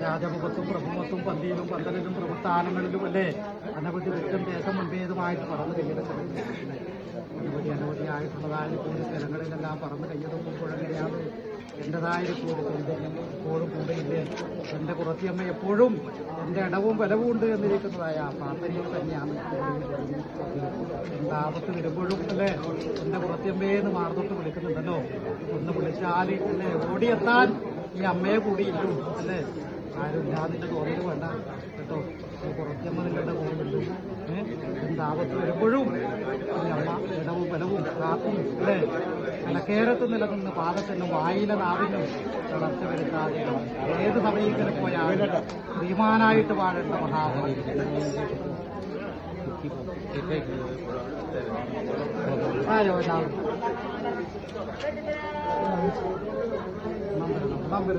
രാജമുഖത്തും പ്രഭുമത്തും പന്തിയിലും പന്തലിലും പ്രഭുസ്ഥാനങ്ങളിലും അല്ലേ അനവധി വൃക്ഷം ദേശം മുൻപേതുമായിട്ട് പറന്ന് കയ്യെടുക്കുന്നത് അനവധിയായിട്ടുള്ളതായ കൂടുതൽ സ്ഥലങ്ങളിലെല്ലാം പറന്ന് കയ്യെടുക്കുമ്പോഴെങ്ങനെയാണ് എൻ്റെതായൊരു എപ്പോഴും കൂടെയില്ലേ എൻ്റെ കുറത്തിയമ്മ എപ്പോഴും എൻ്റെ ഇടവും ബലവും ഉണ്ട് എന്നിരിക്കുന്നതായ പ്രാർത്ഥനയിൽ തന്നെയാണ് എന്താപത്ത് വരുമ്പോഴും അല്ലേ എൻ്റെ കുറത്തിയമ്മയെന്ന് മാർദ്ദത്ത് വിളിക്കുന്നുണ്ടല്ലോ ഒന്ന് വിളിച്ചാൽ അല്ലേ ഓടിയെത്താൻ ഈ അമ്മയെ കൂടിയിട്ടു അല്ലേ ആരും ഇല്ലാതിൻ്റെ തോന്നൽ വേണ്ട കേട്ടോ കുറച്ചമ്മ നിങ്ങളുടെ പോകുന്നുണ്ട് എന്താപത്ത് വരുമ്പോഴും ഈ അമ്മ ഇടവും ബലവും പ്രാർത്ഥിയും അല്ലേ നിലക്കേരത്ത് നിലനിന്ന് പാദത്തിനും വായിലെ നാവിനും തളർച്ച വരുത്താതെ ഏത് സമയത്തിൽ പോയാലും ശ്രീമാനായിട്ട് വാഴേണ്ട മഹാബലി ആയോ നമ്പർ